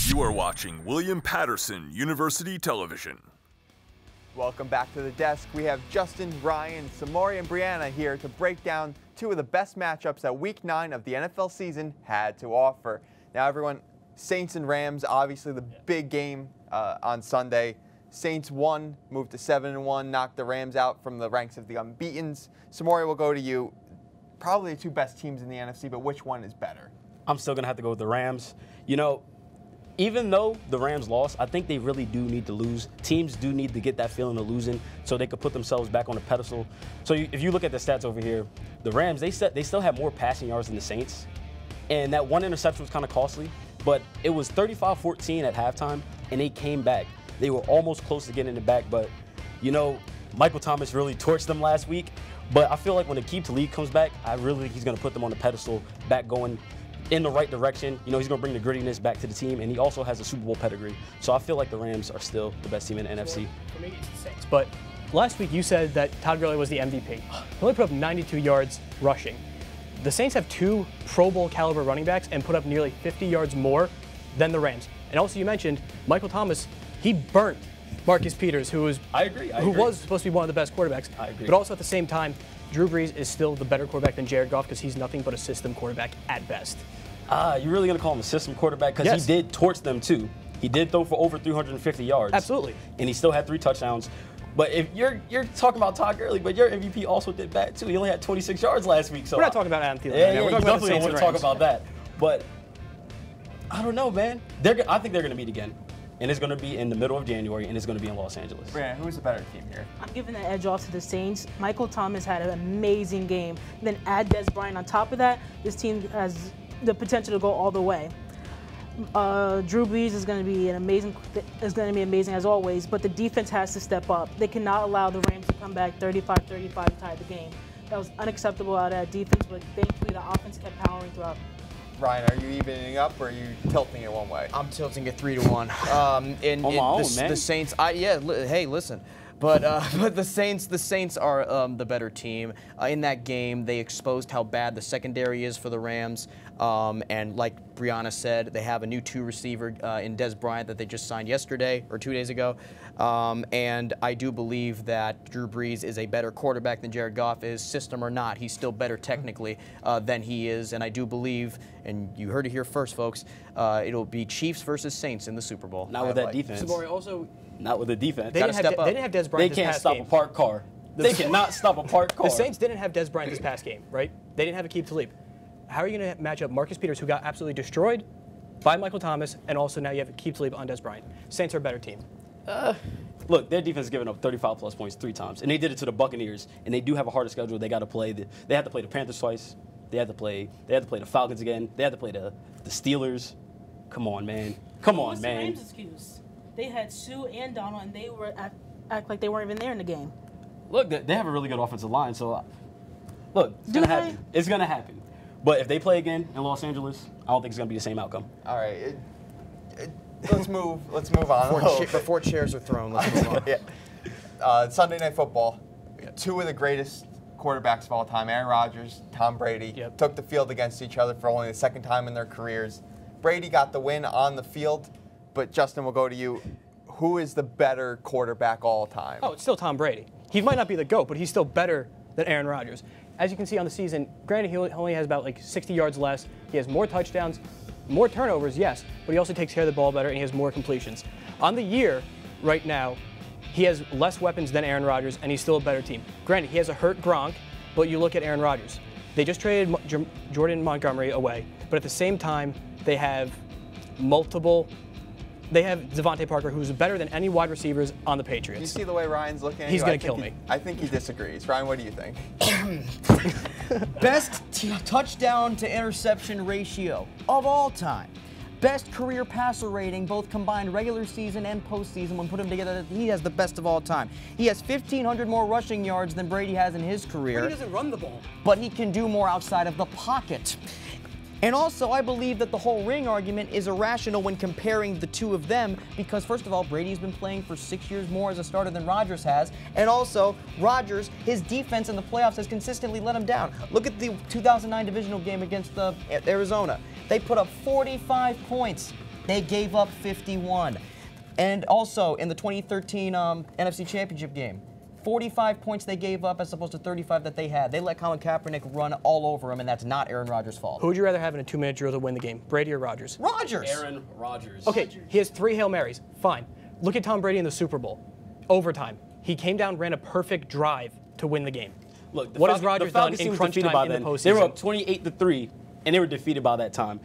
You are watching William Patterson University Television. Welcome back to the desk. We have Johnston, Ryan, Samory, and Breanna here to break down two of the best matchups that Week 9 of the NFL season had to offer. Now, everyone, Saints and Rams, obviously the big game on Sunday. Saints won, moved to 7-1, knocked the Rams out from the ranks of the unbeatens. Samory, will go to you. Probably the two best teams in the NFC, but which one is better? I'm still going to have to go with the Rams. You know, even though the Rams lost, I think they really do need to lose. Teams do need to get that feeling of losing so they could put themselves back on the pedestal. So if you look at the stats over here, the Rams, they still have more passing yards than the Saints. And that one interception was kind of costly, but it was 35-14 at halftime, and they came back. They were almost close to getting it back, but, you know, Michael Thomas really torched them last week. But I feel like when Aqib Talib comes back, I really think he's going to put them on the pedestal, back going in the right direction. You know, he's going to bring the grittiness back to the team, and he also has a Super Bowl pedigree. So I feel like the Rams are still the best team in the NFC. For me, it's the Saints. But last week you said that Todd Gurley was the MVP. He only put up 92 yards rushing. The Saints have two Pro Bowl caliber running backs and put up nearly 50 yards more than the Rams. And also you mentioned Michael Thomas, he burnt Marcus Peters, who was supposed to be one of the best quarterbacks. I agree. But also at the same time, Drew Brees is still the better quarterback than Jared Goff because he's nothing but a system quarterback at best. You're really going to call him a system quarterback? Because yes. He did torch them, too. He did throw for over 350 yards. Absolutely. And he still had 3 touchdowns. But if you're talking about Todd Gurley, but your MVP also did bad, too. He only had 26 yards last week. So we're not talking about Adam Thielen. Yeah, we're you talking definitely don't about want to talk about that. But I don't know, man. I think they're going to meet again. And it's going to be in the middle of January, and it's going to be in Los Angeles. Breanna, who's the better team here? I'm giving the edge off to the Saints. Michael Thomas had an amazing game. Then add Des Bryant on top of that, this team has the potential to go all the way. Drew Brees is going to be amazing as always, but the defense has to step up. They cannot allow the Rams to come back 35-35 to tie the game. That was unacceptable out of that defense, but thankfully the offense kept powering throughout. Ryan, are you evening up or are you tilting it one way? I'm tilting it 3-1. The Saints. Hey, listen. But the Saints are the better team. In that game, they exposed how bad the secondary is for the Rams. And like Breanna said, they have a new 2 receiver in Des Bryant that they just signed yesterday or 2 days ago. And I do believe that Drew Brees is a better quarterback than Jared Goff is, system or not. He's still better technically than he is. And I do believe, and you heard it here first, folks, it'll be Chiefs versus Saints in the Super Bowl. Not with that defense. Samory also. Not with the defense. They didn't have Des Bryant. They can't stop a parked car. They cannot stop a parked car. The Saints didn't have Des Bryant this past game, right? They didn't have Aqib Talib. How are you going to match up Marcus Peters, who got absolutely destroyed by Michael Thomas, and also now you have Aqib Talib on Des Bryant? Saints are a better team. Look, their defense has given up 35-plus points 3 times, and they did it to the Buccaneers. And they do have a harder schedule. They got to play. They have to play the Panthers twice. They have to play the Falcons again. They have to play the Steelers. Come on, man. Come on, man. What's the Rams' excuse? They had Sue and Donald, and they were act like they weren't even there in the game. Look, they have a really good offensive line, so look, it's going to happen. It's going to happen. But if they play again in Los Angeles, I don't think it's going to be the same outcome. All right. Let's move on. Before chairs are thrown, let's move on. Yeah. Sunday Night Football. 2 of the greatest quarterbacks of all time, Aaron Rodgers, Tom Brady, took the field against each other for only the 2nd time in their careers. Brady got the win on the field, but Johnston, will go to you. Who is the better quarterback all time? Oh, it's still Tom Brady. He might not be the GOAT, but he's still better than Aaron Rodgers. As you can see on the season, granted, he only has about 60 yards less. He has more touchdowns, more turnovers, yes, but he also takes care of the ball better and he has more completions. On the year, right now, he has less weapons than Aaron Rodgers, and he's still a better team. Granted, he has a hurt Gronk, but you look at Aaron Rodgers. They just traded Jordan Montgomery away, but at the same time, they have Devontae Parker, who's better than any wide receivers on the Patriots. You see the way Ryan's looking at you? He's going to kill me. I think he disagrees. Ryan, what do you think? Best touchdown to interception ratio of all time. Best career passer rating, both combined regular season and postseason. When put them together, he has the best of all time. He has 1,500 more rushing yards than Brady has in his career. Brady doesn't run the ball. But he can do more outside of the pocket. And also, I believe that the whole ring argument is irrational when comparing the two of them because, first of all, Brady's been playing for 6 years more as a starter than Rodgers has. And also, Rodgers, his defense in the playoffs has consistently let him down. Look at the 2009 divisional game against Arizona. They put up 45 points. They gave up 51. And also, in the 2013 NFC Championship game, 45 points they gave up as opposed to 35 that they had. They let Colin Kaepernick run all over them, and that's not Aaron Rodgers' fault. Who would you rather have in a 2-minute drill to win the game, Brady or Rodgers? Rodgers! Aaron Rodgers. Okay, he has 3 Hail Marys. Fine. Look at Tom Brady in the Super Bowl. Overtime. He came down, ran a perfect drive to win the game. Look, what has Rodgers done in crunch time in the postseason? They were up 28-3, and they were defeated by that time.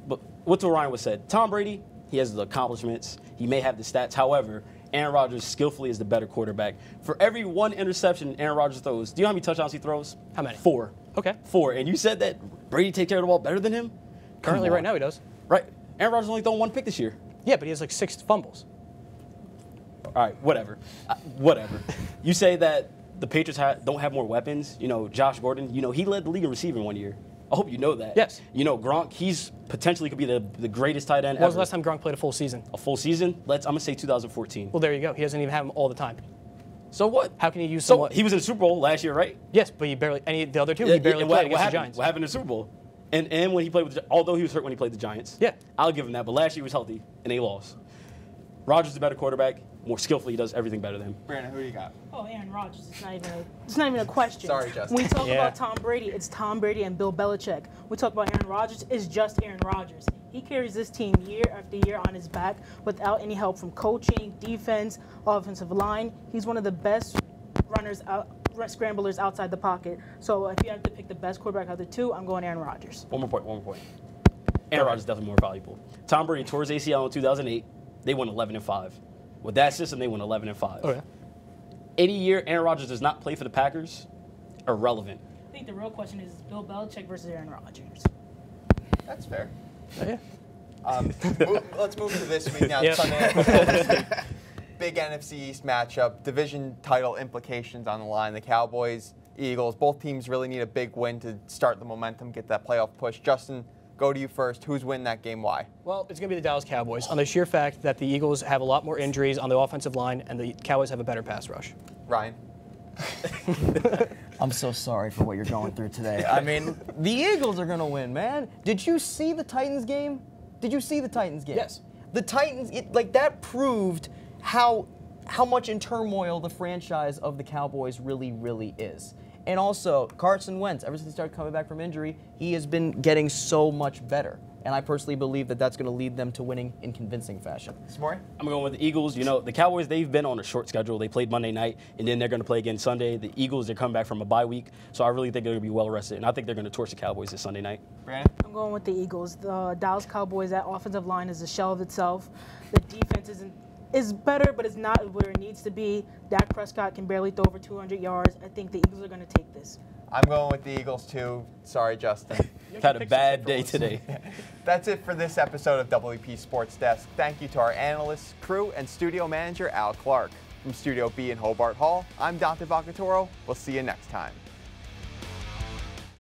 But what's what Ryan was said? Tom Brady, he has the accomplishments. He may have the stats. However, Aaron Rodgers skillfully is the better quarterback. For every 1 interception Aaron Rodgers throws, do you know how many touchdowns he throws? How many? 4. Okay. 4. And you said that Brady takes care of the ball better than him? Currently, right now, he does. Right. Aaron Rodgers only thrown 1 pick this year. Yeah, but he has like 6 fumbles. All right, whatever. Whatever. You say that the Patriots don't have more weapons. You know, Josh Gordon, you know, he led the league in receiving 1 year. I hope you know that. Yes. You know, Gronk, he's potentially could be the greatest tight end ever. When was the last time Gronk played a full season? A full season? I'm going to say 2014. Well, there you go. He doesn't even have him all the time. So what? How can you use So someone? he was in the Super Bowl last year, right? Yes, but he barely. The other 2, he barely played against the Giants. What happened in the Super Bowl? And when he played with, although he was hurt when he played the Giants. Yeah. I'll give him that. But last year he was healthy and they lost. Rodgers is the better quarterback. More skillfully, he does everything better than him. Breanna, who do you got? Oh, Aaron Rodgers. It's not even a question. Sorry, Justin. When we talk Yeah. about Tom Brady, it's Tom Brady and Bill Belichick. We talk about Aaron Rodgers, it's just Aaron Rodgers. He carries this team year after year on his back without any help from coaching, defense, offensive line. He's one of the best runners out, scramblers outside the pocket. So if you have to pick the best quarterback out of the 2, I'm going Aaron Rodgers. One more point. Aaron Rodgers is definitely more valuable. Tom Brady tore his ACL in 2008. They won 11-5. With that system, they won 11-5. Oh, yeah. Any year Aaron Rodgers does not play for the Packers, irrelevant. I think the real question is Bill Belichick versus Aaron Rodgers. That's fair. Oh, yeah. Let's move to this week now. Yep. Sunday. Big NFC East matchup, division title implications on the line. The Cowboys, Eagles, both teams really need a big win to start the momentum, get that playoff push. Justin, go to you first. Who's winning that game? Why? Well, it's going to be the Dallas Cowboys on the sheer fact that the Eagles have a lot more injuries on the offensive line and the Cowboys have a better pass rush. Ryan? I'm so sorry for what you're going through today. I mean, the Eagles are going to win, man. Did you see the Titans game? Yes. The Titans, that proved how much in turmoil the franchise of the Cowboys really, really is. And also, Carson Wentz, ever since he started coming back from injury, he has been getting so much better. And I personally believe that that's going to lead them to winning in convincing fashion. Samory? I'm going with the Eagles. You know, the Cowboys, they've been on a short schedule. They played Monday night, and then they're going to play again Sunday. The Eagles, they're coming back from a bye week, so I really think they're going to be well rested, and I think they're going to torch the Cowboys this Sunday night. Breanna? I'm going with the Eagles. The Dallas Cowboys, that offensive line is a shell of itself. The defense is better, but it's not where it needs to be. Dak Prescott can barely throw over 200 yards. I think the Eagles are going to take this. I'm going with the Eagles, too. Sorry, Justin. Had a bad day today. That's it for this episode of WP Sports Desk. Thank you to our analysts, crew, and studio manager, Al Clarke. From Studio B in Hobart Hall, I'm Dante Vocaturo. We'll see you next time.